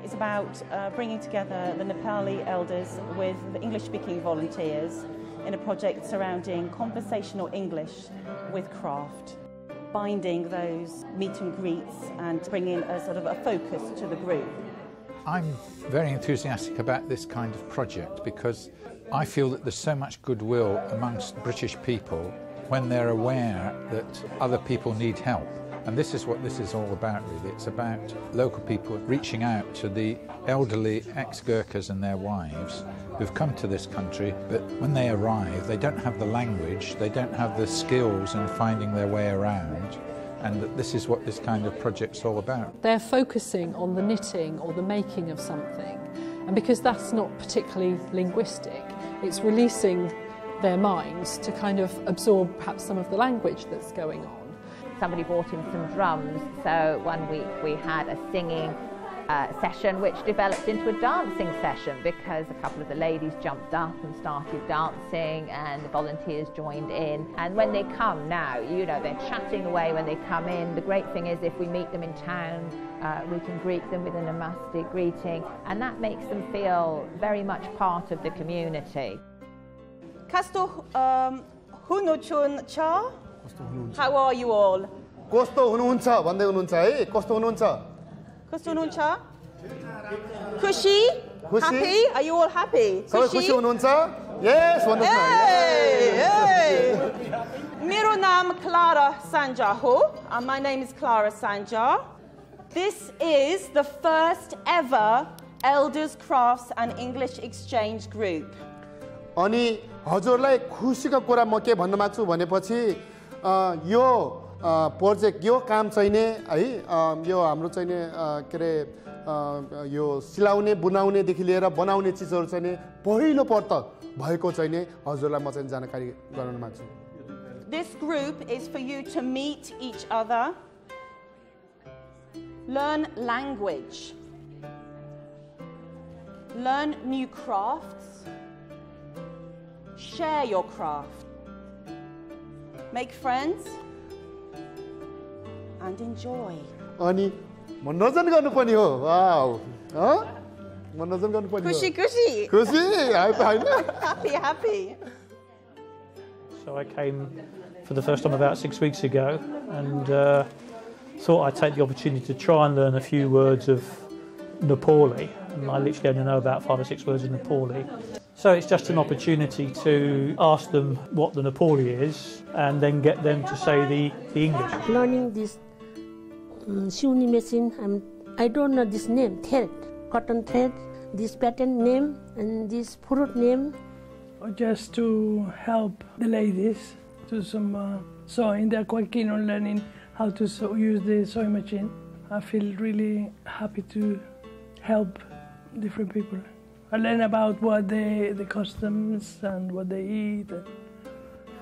It's about bringing together the Nepali elders with the English-speaking volunteers in a project surrounding conversational English with craft, binding those meet and greets and bringing a sort of a focus to the group. I'm very enthusiastic about this kind of project because I feel that there's so much goodwill amongst British people when they're aware that other people need help. And this is what this is all about, really. It's about local people reaching out to the elderly ex-Gurkhas and their wives who've come to this country, but when they arrive, they don't have the language, they don't have the skills in finding their way around, and that this is what this kind of project's all about. They're focusing on the knitting or the making of something, and because that's not particularly linguistic, it's releasing their minds to kind of absorb perhaps some of the language that's going on. Somebody brought in some drums, so one week we had a singing session which developed into a dancing session because a couple of the ladies jumped up and started dancing and the volunteers joined in. And when they come now, you know, they're chatting away when they come in. The great thing is if we meet them in town, we can greet them with a namaste greeting, and that makes them feel very much part of the community. Kasto hunuchun cha? How are you all? Kosto hununcha भन्दै हुनुहुन्छ है कस्तो हुनुहुन्छ Kosto hununcha? Kushi? Happy? Are you all happy? सबै खुसी हुनुहुन्छ Yes भन्नुस् न Hey! मेरो नाम Clara Sanja ho. My name is Clara Sanja. This is the first ever Elders Crafts and English Exchange Group. अनि हजुरलाई खुसीको कुरा म के भन्न माग्छु भनेपछि यो प्रोजेक्ट यो काम चाहिँ नि है यो हाम्रो चाहिँ नि के रे यो सिलाउने बुनाउने देखि लिएर बनाउने चीजहरु चाहिँ नि पहिलो पटक भएको चाहिँ नि हजुरलाई म चाहिँ जानकारी गराउन माग्छु This group is for you to meet each other, learn language, learn new crafts, share your craft, make friends, and enjoy. अनि मनोरञ्जन गर्नुपर्ने हो वाउ ह मनोरञ्जन गर्नुपर्ने हो Kushi kushi. खुसी हैन Happy happy. So I came for the first time about 6 weeks ago and thought I'd take the opportunity to try and learn a few words of Nepali, and I literally only know about 5 or 6 words of Nepali. So it's just an opportunity to ask them what the Nepali is and then get them to say the English. Learning this sewing machine, I don't know this name, thread, cotton thread, this pattern name and this fruit name. Just to help the ladies do some sewing. They're quite keen on learning how to use the sewing machine. I feel really happy to help different people. I learn about what the customs and what they eat.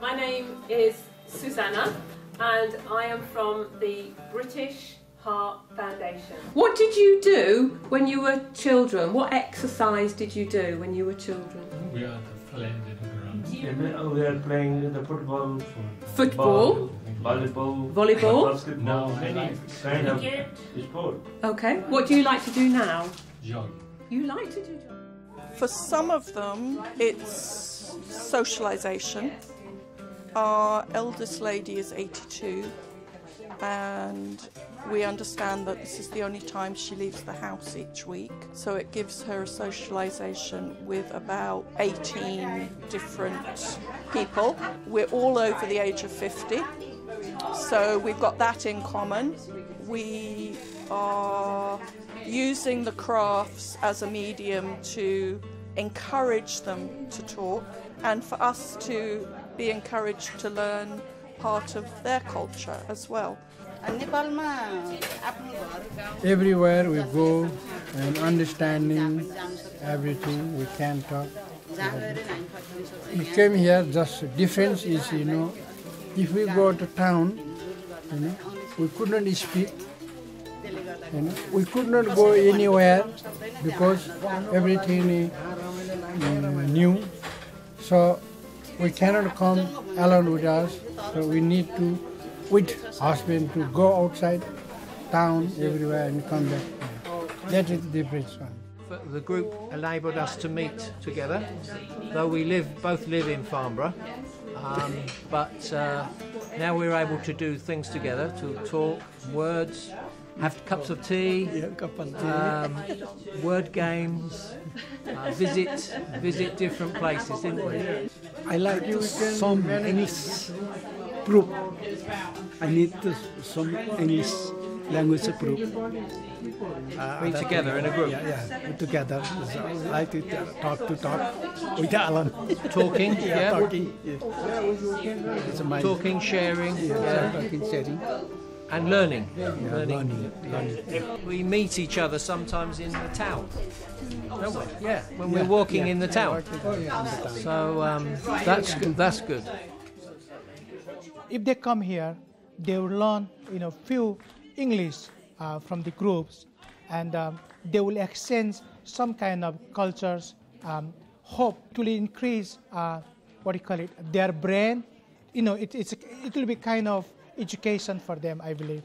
My name is Susanna and I am from the British Heart Foundation. What did you do when you were children? What exercise did you do when you were children? We are playing the ground. We are playing the football. Football? Volleyball. Volleyball? Basketball. Many kind of sport. Okay. What do you like to do now? Jog. You like to do jog? For some of them, it's socialisation. Our eldest lady is 82, and we understand that this is the only time she leaves the house each week. So it gives her a socialisation with about 18 different people. We're all over the age of 50, so we've got that in common. We are using the crafts as a medium to encourage them to talk and for us to be encouraged to learn part of their culture as well. Everywhere we go and understanding everything, we can talk. We came here, just difference is, if we go to town, we couldn't speak. We could not go anywhere because everything is new. So we cannot come alone with us. So we need to, with husband, to go outside town everywhere and come back. That is the difference one. The group enabled us to meet together, though we both live in Farnborough, but now we're able to do things together, to talk, words, have cups of tea, word games, visit different places, didn't we? I like some English group. I need some English language group. Be together in a group. Yeah, together. So I like to talk with Alan. Talking, talking. Yeah. Talking, sharing, talking, sharing, and learning. Learning. We meet each other sometimes in the town, don't we? Yeah, when we're walking in the town. So that's good. That's good. If they come here, they will learn, few English from the groups, and they will exchange some kind of cultures. Hope to increase their brain. It will be kind of education for them, I believe.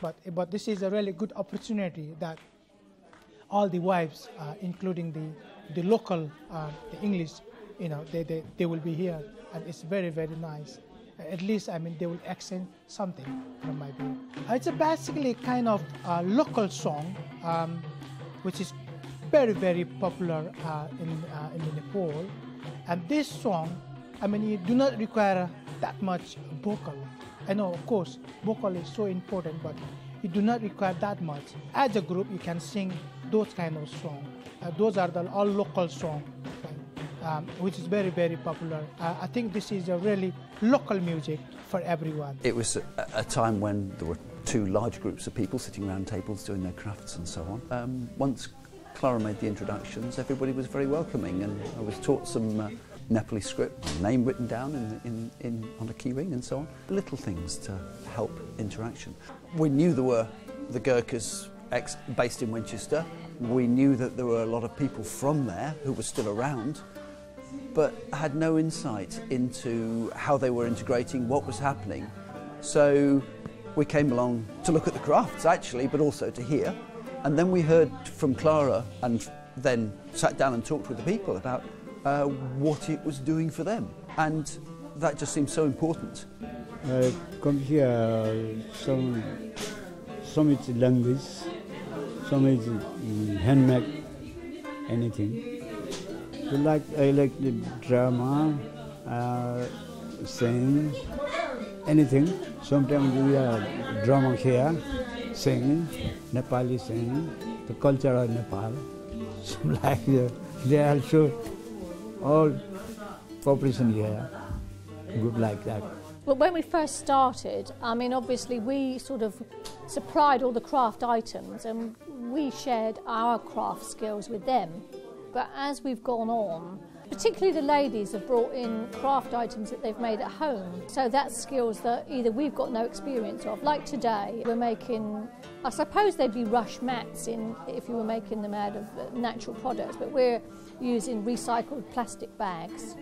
But this is a really good opportunity that all the wives, including the local, the English, they will be here, and it's very, very nice. At least, they will exchange something from my view. It's basically kind of a local song, which is very, very popular in Nepal. And this song, you do not require that much vocal. I know, of course, vocal is so important, but you do not require that much. As a group, you can sing those kind of songs. Those are all local songs. Which is very, very popular. I think this is a really local music for everyone. It was a time when there were two large groups of people sitting around tables doing their crafts and so on. Once Clara made the introductions, everybody was very welcoming, and I was taught some Nepalese script, name written down on a key ring and so on. Little things to help interaction. We knew there were the Gurkhas based in Winchester. We knew that there were a lot of people from there who were still around, but had no insight into how they were integrating, what was happening. So we came along to look at the crafts actually, but also to hear. And then we heard from Clara and then sat down and talked with the people about what it was doing for them. And that just seemed so important. Come here, some is language, some is handmade, anything. I like the drama, sing, anything. Sometimes we are drama here, sing, Nepali sing, the culture of Nepal. Like they also all population here, good like that. Well, when we first started, obviously we sort of supplied all the craft items and we shared our craft skills with them. But as we've gone on, particularly the ladies have brought in craft items that they've made at home. So that's skills that either we've got no experience of. Like today, we're making, I suppose they'd be rush mats if you were making them out of natural products, but we're using recycled plastic bags.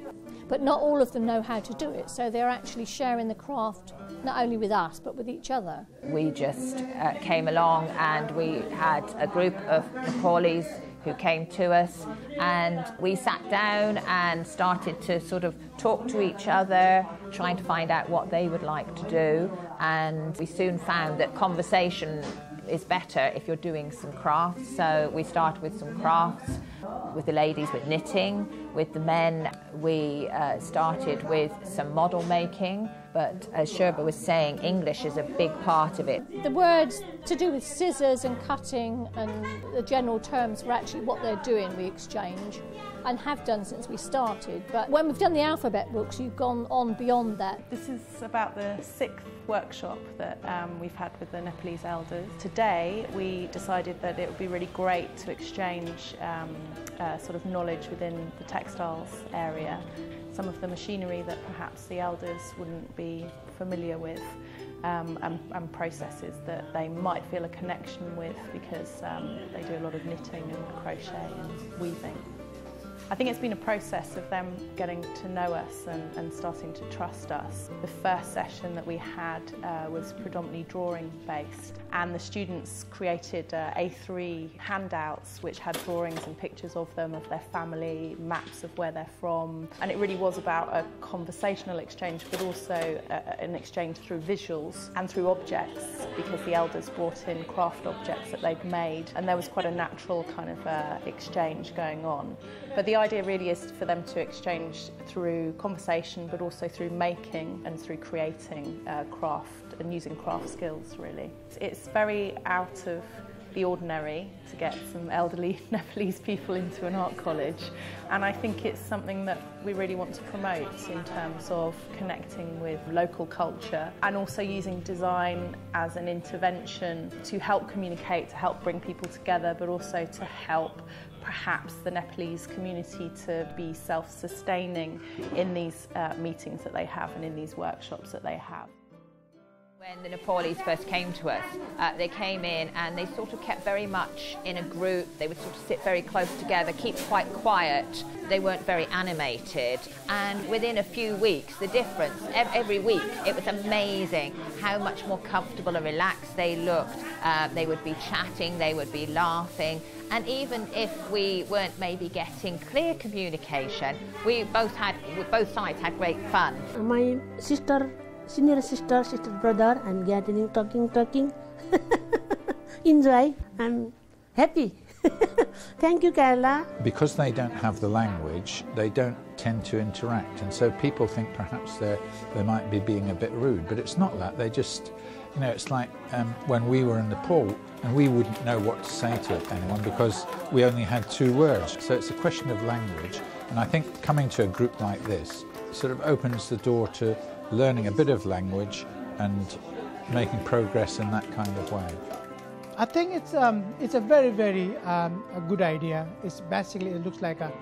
But not all of them know how to do it, so they're actually sharing the craft not only with us but with each other. We just came along and we had a group of Nepalis who came to us, and we sat down and started to sort of talk to each other, trying to find out what they would like to do. And we soon found that conversation is better if you're doing some crafts. So we started with some crafts, with the ladies with knitting, with the men we started with some model making. But as Sherba was saying, English is a big part of it. The words to do with scissors and cutting and the general terms for actually what they're doing we exchange and have done since we started. But when we've done the alphabet books, you've gone on beyond that. This is about the 6th workshop that we've had with the Nepalese elders. Today we decided that it would be really great to exchange sort of knowledge within the textiles area. Some of the machinery that perhaps the elders wouldn't be familiar with, and processes that they might feel a connection with because they do a lot of knitting and crochet and weaving. I think it's been a process of them getting to know us and starting to trust us. The first session that we had was predominantly drawing based, and the students created A3 handouts which had drawings and pictures of them, of their family, maps of where they're from, and it really was about a conversational exchange, but also an exchange through visuals and through objects, because the elders brought in craft objects that they'd made, and there was quite a natural kind of exchange going on. But the idea really is for them to exchange through conversation, but also through making and through creating craft and using craft skills, really. It's very out of the ordinary to get some elderly Nepalese people into an art college, and I think it's something that we really want to promote in terms of connecting with local culture and also using design as an intervention to help communicate, to help bring people together, but also to help perhaps the Nepalese community to be self-sustaining in these meetings that they have and in these workshops that they have. When the Nepalese first came to us, they came in and they sort of kept very much in a group. They would sort of sit very close together, keep quite quiet. They weren't very animated. And within a few weeks, the difference, every week, it was amazing how much more comfortable and relaxed they looked. They would be chatting, they would be laughing. And even if we weren't maybe getting clear communication, both sides had great fun. My senior sister, brother, I'm getting talking. Enjoy. I'm happy. Thank you, Carla. Because they don't have the language, they don't tend to interact, and so people think perhaps they might be being a bit rude, but it's not that. They just, you know, it's like when we were in Nepal and we wouldn't know what to say to anyone because we only had 2 words. So it's a question of language, and I think coming to a group like this sort of opens the door to learning a bit of language and making progress in that kind of way. I think it's a very a good idea. It's basically, it looks like a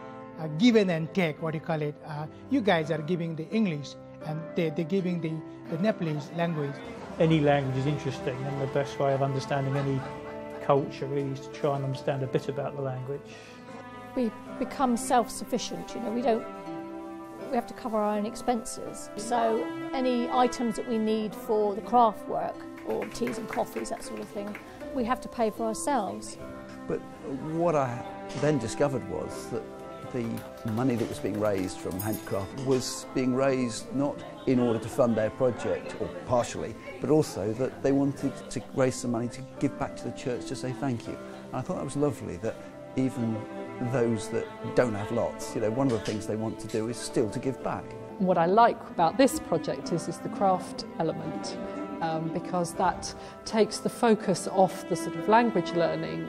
give and take, what you call it. You guys are giving the English and they're giving the Nepalese language. Any language is interesting, and the best way of understanding any culture really is to try and understand a bit about the language. We become self-sufficient, you know, we have to cover our own expenses. So any items that we need for the craft work, or teas and coffees, that sort of thing, we have to pay for ourselves. But what I then discovered was that the money that was being raised from handicraft was being raised not in order to fund their project, or partially, but also that they wanted to raise some money to give back to the church to say thank you. And I thought that was lovely, that even those that don't have lots, you know, one of the things they want to do is still to give back. What I like about this project is the craft element, because that takes the focus off the sort of language learning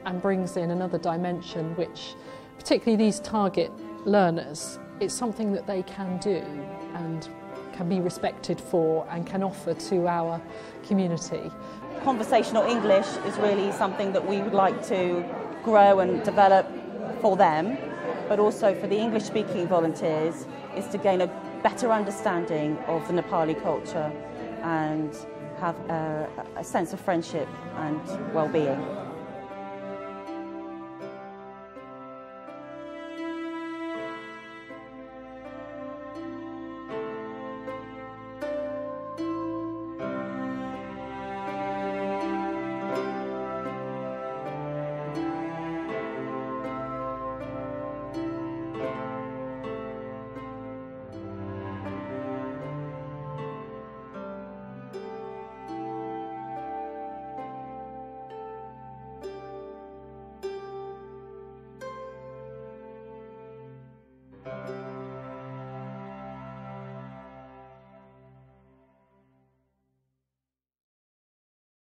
and brings in another dimension which, particularly these target learners, it's something that they can do and can be respected for and can offer to our community. Conversational English is really something that we would like to grow and develop for them, but also for the English-speaking volunteers, is to gain a better understanding of the Nepali culture and have a sense of friendship and well-being.